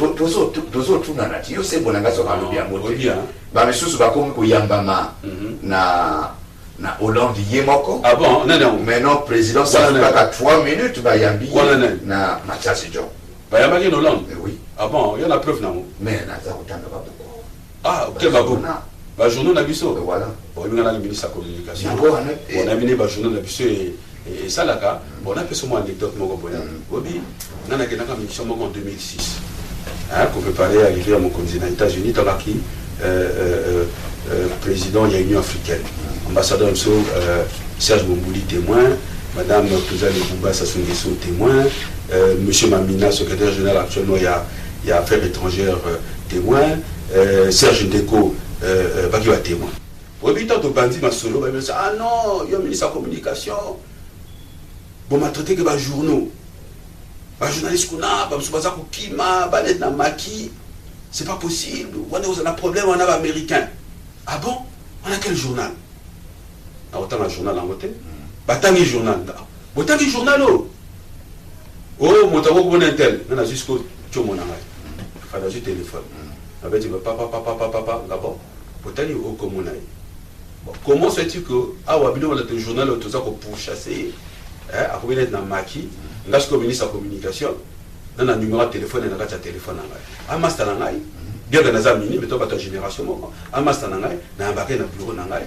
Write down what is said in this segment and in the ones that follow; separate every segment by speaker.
Speaker 1: tozo tuna nati yo se bonanga so kalobi ya moto ba mesusu ba komi ko yambama na Hollande yemoko.
Speaker 2: Ah bon, non.
Speaker 1: Maintenant président ça fait pas 3 minutes ba yambi na Mathias John.
Speaker 2: Ba yambi en Hollande.
Speaker 1: Oui.
Speaker 2: Ah bon, il y en a preuve non.
Speaker 1: Mais na za kutanga ba beaucoup.
Speaker 2: Ah, OK ba beaucoup. Ba journaux na biso.
Speaker 1: Voilà.
Speaker 2: Bon, il y a le ministre de la communication.
Speaker 1: On
Speaker 2: a mis ba journaux na biso et ça là ka, bon on a fait seulement anecdote moko boya. Obi, na na kena ka mission moko en 2006. Hein, qu'on peut parler arriver à mon continent aux États-Unis tant qui président de l'Union africaine. Ambassadeur Serge Bombouli témoin, Madame Touzane Bouba Sassou Nguesso témoin, Monsieur Mamina, secrétaire général actuellement il y a affaires étrangères témoin, Serge Ndeko Bakiwa témoin. Au bout de bandit ma solo, il me dit ah non, il y a un ministre de la communication. Bon m'a traité que les journaux. Les journalistes kuna, c'est pas possible. On a un problème, on a un américain. Ah bon? On a quel journal? On a autant un journal en côté. Batangi journal. Batangi journal. Oh, mon tabo bon intel. On a jusqu'au tchomonanga. On a juste téléphone. On va dire papa, d'abord. Batangi au communal. Comment se fait-il que ah wabilo on a un journal tout ça pour chasser? À combien d'être dans Maki? On a ce ministre de la communication. On a un numéro de téléphone et on a un téléphone. Ah master nangai. Bien dans la mini, mais toi ta génération moi. Ah master nangai. Na embarqué dans bureau nangai.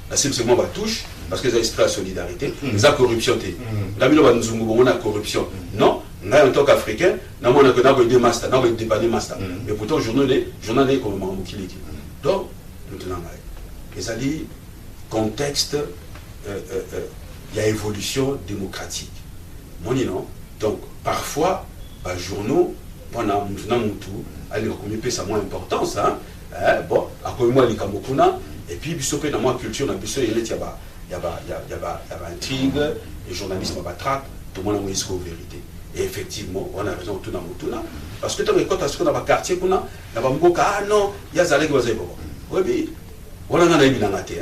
Speaker 2: La cible c'est moi ma touche parce que c'est extra solidarité. La corruption té. La mino va nous on a corruption. Non. Ngai en tant qu'Africain, na mon a que na des master, na des dépanner master. Mais pourtant journal est comme mon qui l'équipe. Donc maintenant ngai. Et ça dit contexte il y a évolution démocratique. Mon non. Donc, parfois, les journaux, on a tout, ça a moins d'importance. Bon, à quoi moi, les Kamokuna, et puis, dans ma culture, il y a intrigue, les journalistes me battent, tout le monde a une vérité. Et effectivement, on a raison tout dans le parce que quand on a un quartier, on a ah non, il y a Zalek oui, on a un ébinangate.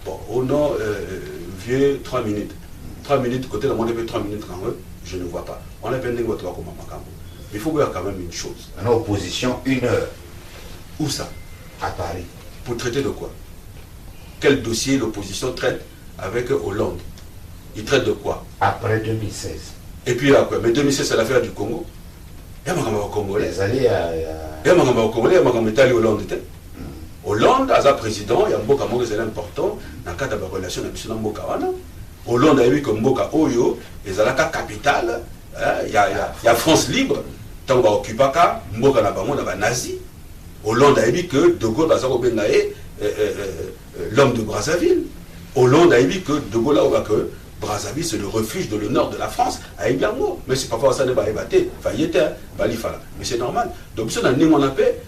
Speaker 2: Bon, au nom, vieux 3 minutes. 3 minutes, côté de mon début, 3 minutes quand même, je ne vois pas. On a pendant votre comme un il faut voir quand même une chose.
Speaker 1: En opposition, 1 heure.
Speaker 2: Où ça?
Speaker 1: À Paris.
Speaker 2: Pour traiter de quoi? Quel dossier l'opposition traite avec Hollande? Il traite de quoi?
Speaker 1: Après 2016.
Speaker 2: Et puis là quoi? Mais 2016 c'est l'affaire du Congo. Il y a un Congolais.
Speaker 1: Les alliés
Speaker 2: il y a un Congolais, il y a un Italie Hollande. Hollande, as un président, il y a un Mboka Moko, c'est important, dans le cadre de la relation avec le Mboka Wana. Hollande a eu comme Mboka Oyo, et c'est la capitale, il y a France libre, tant qu'on va occuper Mboka Nabango, on a nazi. Hollande a dit que De Gaulle a l'homme de Brazzaville. Hollande a dit que De Gaulle a que Brazzaville c'est le refuge de l'honneur de la France à Ibiango. Mais c'est parfois ça ne va pas être, mais c'est normal. Donc si on a né en paix,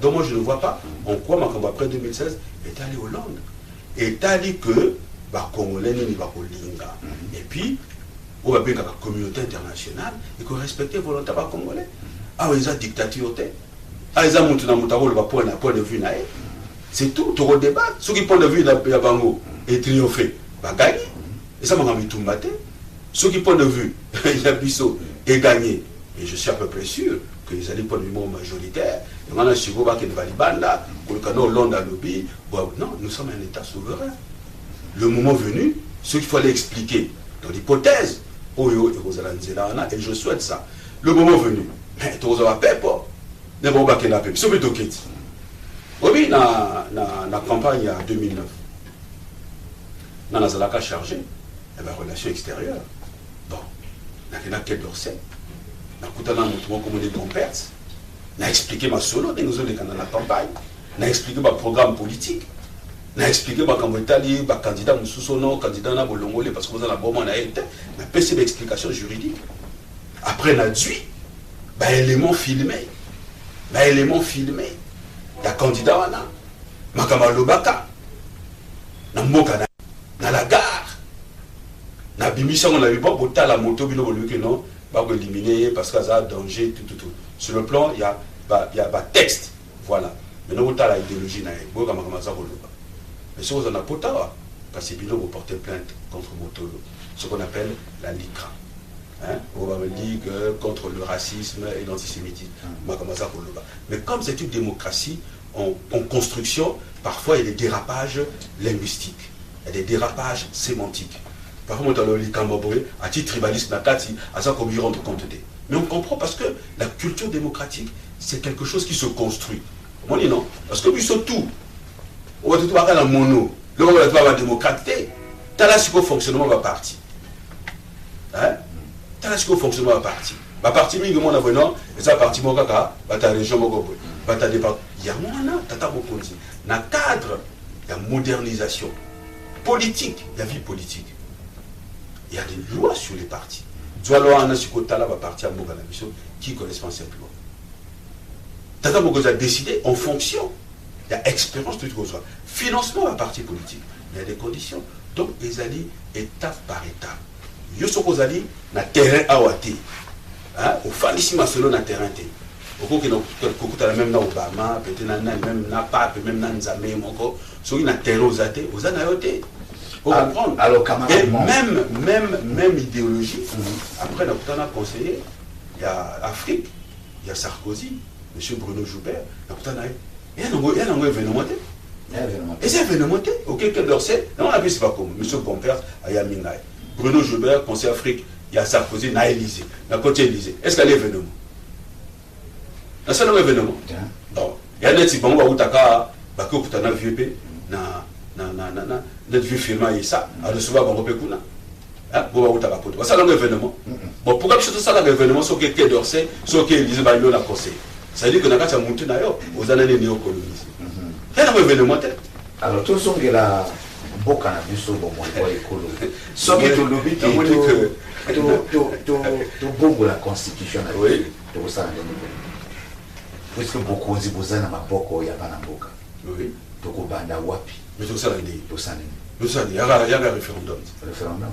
Speaker 2: donc moi je ne vois pas en quoi après 2016 est allé Hollande. Est allé que les Congolais ne pas Linga. Et puis, on va bien que la communauté internationale et qu'on respecte volontairement les Congolais. Ah, ils ont dictature. Ah, ils ont point de vue. C'est tout, tu débat. Ceux qui point de vue de Bango et triompher, va gagner. Et ça m'a envie de tout mater. Ceux qui point de vue, il y a Bissot et gagner. Et je suis à peu près sûr que les alliés point de vue majoritaire. Et maintenant, si vous voyez que Valibanda, que le canon Hollande a lobby, non, nous sommes un État souverain. Le moment venu, ce qu'il fallait expliquer dans l'hypothèse, et je souhaite ça. Le moment venu, mais tu vas pas peur. Ne va pas qu'elle a peur. C'est plutôt quitte. Oui, dans la campagne en 2009, dans la Zalaka chargée, il y avait relations extérieures. Bon, il y a quel d'Orsay. Il y a un mouvement comme des Gomperts. Il a expliqué ma solo, nous sommes dans la campagne. Il a expliqué ma programme politique. Il a expliqué ma candidat, candidat Moussoussono, candidat na Bolongolé, parce que vous avez un bon moment, mais c'est une explication juridique. Après, il a dit, élément filmé. Élément filmé. Il y a candidat, Makamalobaka, na Mboka, na la gare, na Bimisha, on a eu bon pour la moto, que non, va éliminer parce qu'il y a danger, tout. Sur le plan, il y a texte. Voilà. Mais nous, on a l'idéologie, mais si vous en avez pas, parce que vous portez plainte contre Motolo, ce qu'on appelle la LICRA. hein, on va me dire que contre le racisme et l'antisémitisme. Mais comme c'est une démocratie en construction, parfois il y a des dérapages linguistiques, il y a des dérapages sémantiques. Parfois, on a dit tribalisme, rendre compte de. Mais on comprend parce que la culture démocratique, c'est quelque chose qui se construit. On dit non. Parce que puis surtout, on va tout voir dans mono. Le moment où on va la démocratie, tu as là ce fonctionnement va partir. Hein? Tu as là ce fonctionnement va partir. Va partir, mais on a vraiment, et ça partie mon caca, va ta région, va ta départ. Il y a un tata beaucoup dit. Dans le cadre de la modernisation politique, de la vie politique, il y a des lois sur les partis. Tu vois, là, sur le côté là, va partir à Moga, qui correspond simplement. Tata Mogo a décidé en fonction, il y a expérience de tout ça. Financement à parti politique, il y a des conditions. Donc, ils allaient étape par étape. Ils sont allés dans le terrain à Ouati. Au Falissima selon le terrain. Au cours que même dans Obama, peut-être même dans Pape, même dans Nzamé, sur le terrain aux athées, aux anayotés. Pour comprendre.
Speaker 1: Alors,
Speaker 2: et même idéologie, après, on a conseillé, il y a Afrique, il y a Sarkozy, M. Bruno Joubert, il y a un événement. Et c'est un événement. Ok, quel d'Orsay, on a vu, c'est pas comme M. Pompers, il y a Mingaï. Bruno Joubert, conseil Afrique, il y a Sarkozy, il y a Élysée, il y a côté Élysée. Est-ce qu'il y a l'événement? C'est un événement. Donc, il y a des petits bons, où tu as un vieux pays, notre vieux film et ça, à recevoir un peu kuna. Bon, ça c'est un événement. Bon, pourquoi tu ça un événement sur quelqu'un d'Orsay, sur qui Élysée va le conseil? Ça veut dire que nous avons monté aux années néocolonisées. Il y a un événement.
Speaker 1: Alors, tout ce qui est là, beaucoup de choses pour moi, écolo. Ce qui est tout le but, tout bon la constitution, tout ça. Puisque beaucoup de gens n'ont pas beaucoup, il n'y a pas d'amboka. Oui. Tout le banda wapi.
Speaker 2: Mais tout ça,
Speaker 1: tout ça.
Speaker 2: Il y a un référendum.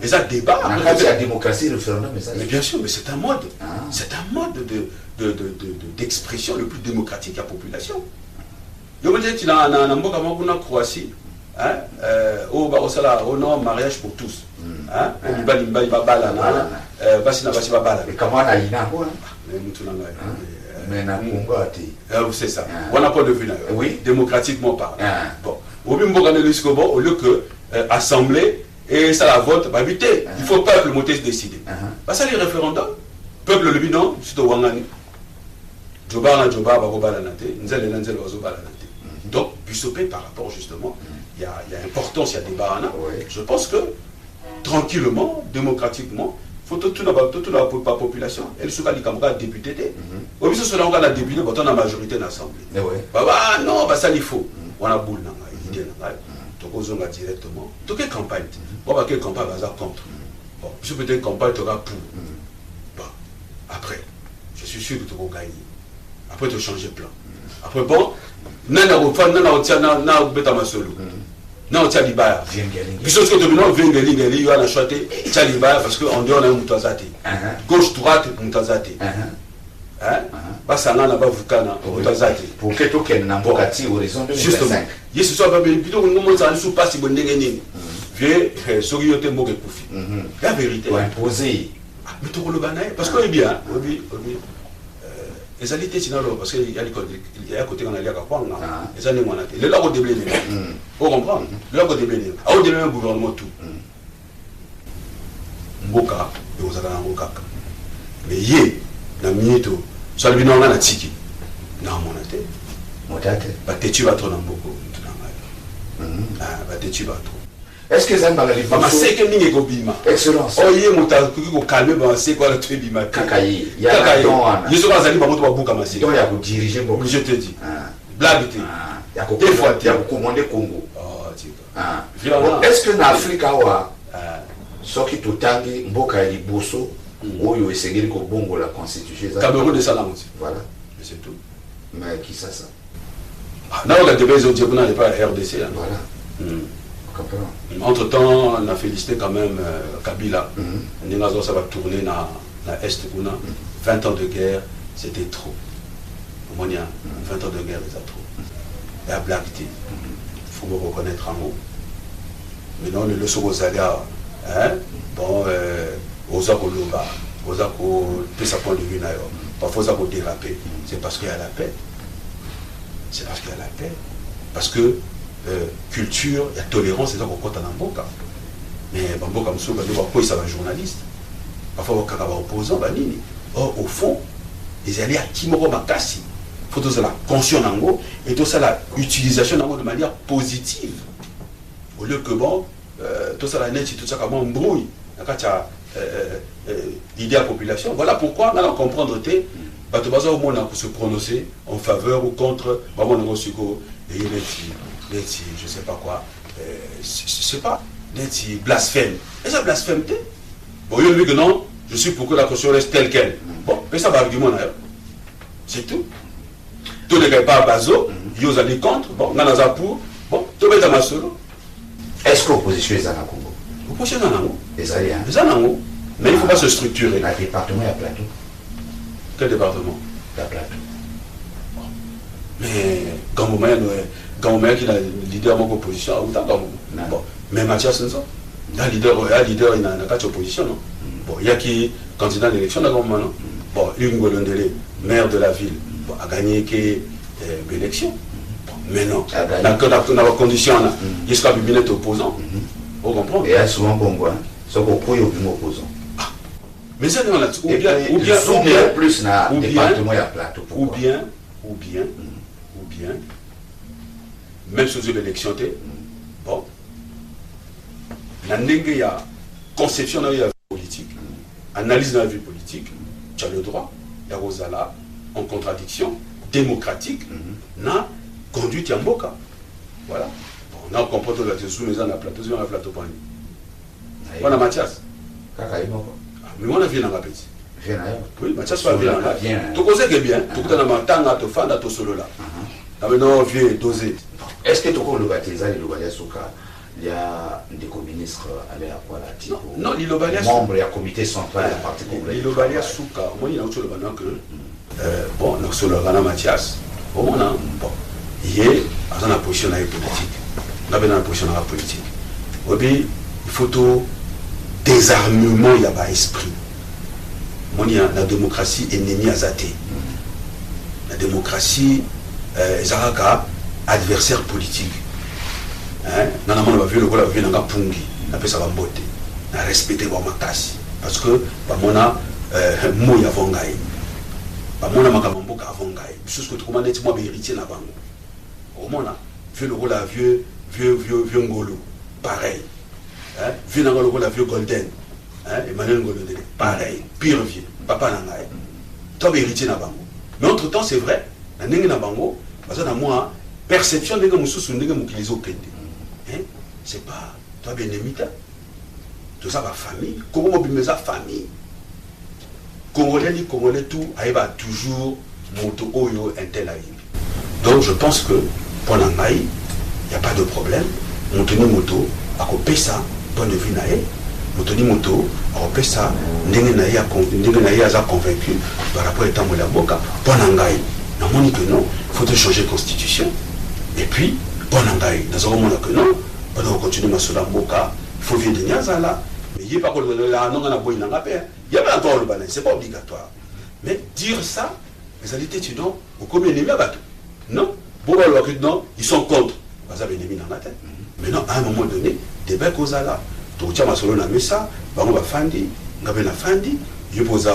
Speaker 2: Et ça débat.
Speaker 1: C'est la démocratie, le référendum.
Speaker 2: Mais bien sûr, mais c'est un mode. C'est un mode d'expression le plus démocratique à la population. Je veux dire qu'il y a un Croatie, au nom mariage pour tous.
Speaker 1: Et comment on a eu mais
Speaker 2: c'est ça. On n'a pas de vue là. Oui. Démocratiquement parlant. Bon. Au lieu que assemblée et ça la vote, bah vite. Il faut peuple monter se décider. Bah ça les référendums. Peuple le but non, c'est au Wangani. Joba, donc, Bussopé, par rapport justement, il y a importance, il y a débat. Je pense que tranquillement, démocratiquement, il faut tout la population. Elle se dit comme député. Au milieu de la député, on a la majorité dans l'Assemblée. Non, ça il faut. On a boule dans l'idée. Donc, on a directement. Donc, quelle campagne? Quelle campagne va contre? Bon, si peut-être une campagne tu auras pour. Bon, après, je suis sûr que tu vas gagner. Après, tu changes de plan. Après, bon, parce qu'on dit on a un moutazate. Gauche, droite, moutazate.
Speaker 1: Pour que tout le monde ait un horizon de 2025.
Speaker 2: Yes, ce soit plutôt que nous sommes pas si bon dégainer. Vieux, soriote moque koufi. La vérité.
Speaker 1: Imposer.
Speaker 2: Mais tout le banaï, parce que bien, les alités sinon parce qu'il y a à côté on a lié à quoi les années on a été le lago de blé on comprend le lago de blé a au début gouvernement tout mboka et aux alana mboka mais yé na minito soit le bilan na tiki na monate
Speaker 1: motate
Speaker 2: ba tetu ba trop na mboko na ba tetu ba trop.
Speaker 1: Est-ce que ça m'a dit
Speaker 2: c'est que ni ko bima
Speaker 1: excellence
Speaker 2: oh yé mota ko calmer ba c'est quoi le truc bima
Speaker 1: kakayi ya
Speaker 2: don yeso ba zali ba moto ba buka masé
Speaker 1: donc il y a pour diriger beaucoup
Speaker 2: je te dis blague
Speaker 1: il y a des fois il y a commander Congo est-ce que en Afrique wa ce qui tout tangi mboka ya liboso oyo esengeli ko bongo la constitution
Speaker 2: Cameroun de Salam
Speaker 1: voilà
Speaker 2: c'est tout
Speaker 1: mais qui ça
Speaker 2: non on a des besoins de n'est pas RDC
Speaker 1: voilà
Speaker 2: entre-temps, on a félicité quand même Kabila. Ça va tourner dans l'Est. 20 ans de guerre, c'était trop. 20 ans de guerre, c'est trop. Il y a blague. Il faut me reconnaître en mot. Mais non, le leçon aux agas, bon, aux Akoloba, poser sa point de vue d'ailleurs. Parfois ça peut déraper. C'est parce qu'il y a la paix. C'est parce qu'il y a la paix. Parce que culture, il y a tolérance, c'est ça qu'on compte en Mboka. Mais Mboka Moussou, pourquoi ça va journaliste? Parfois il y a des opposants, or au fond, ils allaient à Kimoro Makassi. Il faut tout ça la conscience et tout ça la utilisation de manière positive. Au lieu que bon, tout ça la net, tout ça comme un brouille. L'idée à la population. Voilà pourquoi on va comprendre que au monde pour se prononcer en faveur ou contre je sais pas quoi, c'est pas blasphème. Et ça blasphème. Bon, il dit que non, je suis pour que la Constitution reste telle qu'elle. Bon, mais ça va argument d'ailleurs. C'est tout. Tous les gars pas à Bazo, ils allaient contre, bon, on a pour, bon, tout le monde solo.
Speaker 1: Est-ce que l'opposition est à Congo?
Speaker 2: L'opposition est à Congo.
Speaker 1: Les Aliens.
Speaker 2: Mais il ne faut pas se structurer.
Speaker 1: Le département est à Plateau.
Speaker 2: Quel département?
Speaker 1: À Plateau.
Speaker 2: Mais quand vous m'avez qui est le leader de l'opposition, bon, mais Mathias, c'est ça. Il y a un leader, il n'a pas d'opposition, non? Bon, il y a qui candidat à l'élection, non? Bon, Hugues Ngolondele, maire de la ville, bon, a gagné l'élection. Bon, mais non, dans la condition, il sera bibinet opposant. Vous comprenez?
Speaker 1: Et il y a souvent Congo, ce qu'on peut y opposant.
Speaker 2: Mais ça, on a ou bien
Speaker 1: plus dans le département à Plateau.
Speaker 2: Ou bien, même sur l'élection, bon, il y a conception de la vie politique, analyse de la vie politique, tu as le droit, il y a Rosala en contradiction démocratique, na conduite Yamboka. Voilà. Bon, on a compris que la soumise à la plateau, sur la plateau. Voilà Mathias. Mais on a vu dans la petite. Oui, Mathias va bien. Tu connais que bien, tu connais ma tanga, tu fais dans solo là. Maintenant, vieux dosé.
Speaker 1: Est-ce que tu connais le baptisé, le Lobalia Souka? Il y a des communistes à quoi là?
Speaker 2: Non, il Lobalia
Speaker 1: Souka. Membre du comité central du Parti Congolais.
Speaker 2: Il Lobalia Souka. Moi, il y a autre chose que. Bon, nous sommes le Mathias. Bon, il est dans la position politique. On a dans la position politique. Il faut tout désarmement, il n'y a pas esprit. La démocratie est ennemie à Zate. La démocratie est adversaire politique. On a vu le rôle de la Pungi. On a fait ça en beauté. On a respecté Wamakasi. Parce que, on a Moya Vangaï. On a Makamamboka Vangaï. Parce que tout le monde est héritier de la banque. On a vu le rôle de vieux Ngolo. Pareil. Vu le rôle de vieux Golden. Emmanuel Ngolodele, pareil, pire vieux, papa Nangaï. Toi, héritier na bango. Mais entre-temps, c'est vrai, la nengue na bango, parce que moi, perception de Moussous, de Moukilizo Kende. C'est pas, toi, bien aimé, tout ça va famille. Comment on peut famille? Congolais, tout, il va toujours moto oyo intel. Donc, je pense que, pour Nangaï, il n'y a pas de problème. Moto, à côté ça, point de vue naïe. Motoni Moto, après ça, Ndengenaïa a convaincu par rapport à Tamola Boka, Ponangaï. Non, que non, il faut changer la constitution. Et puis, Ponangaï, dans un moment que non, pendant qu'on continue à Sola Boka, il faut venir de Niazala. Mais il n'y a pas de la non, il n'y a pas encore le balai, ce n'est pas obligatoire. Mais dire ça, les alités, tu donnes, au combien d'ennemis à bateau. Non, non, ils sont contre. Vous avez ennemi dans la tête. Mais non, à un moment donné, des becs aux alas. Donc, tu as ma messa, on va fandi, on va fandi, je pose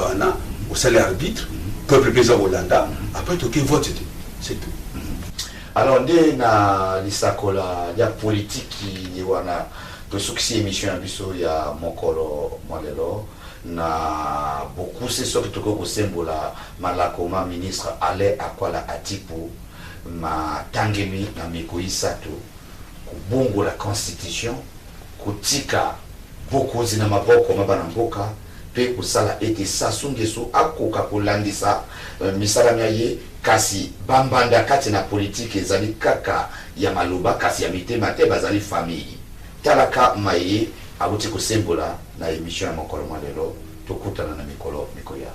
Speaker 2: au salaire arbitre, peuple plaisir au Landa, après tu vote, c'est tout.
Speaker 1: Alors, on a l'issacola, il y a politique qui est succès émission à Bissau, il y a Mokolo, Molelo, na beaucoup, c'est ce que tu as symbole, Malakoma, ministre, allait à quoi la Atipu, ma Tangemi, na Mikoï Sato, Bongo la constitution. Kutika boko zina maboko mabana mboka pe kusala ete sasungeso akoka kolandisa misala miaye kasi bambanda kati na politique ezali kaka ya maloba kasi ya mitema te bazali famille talaka maye abuti kosembola na émission ya mokolo malelo tokutana na mikolo mikoya.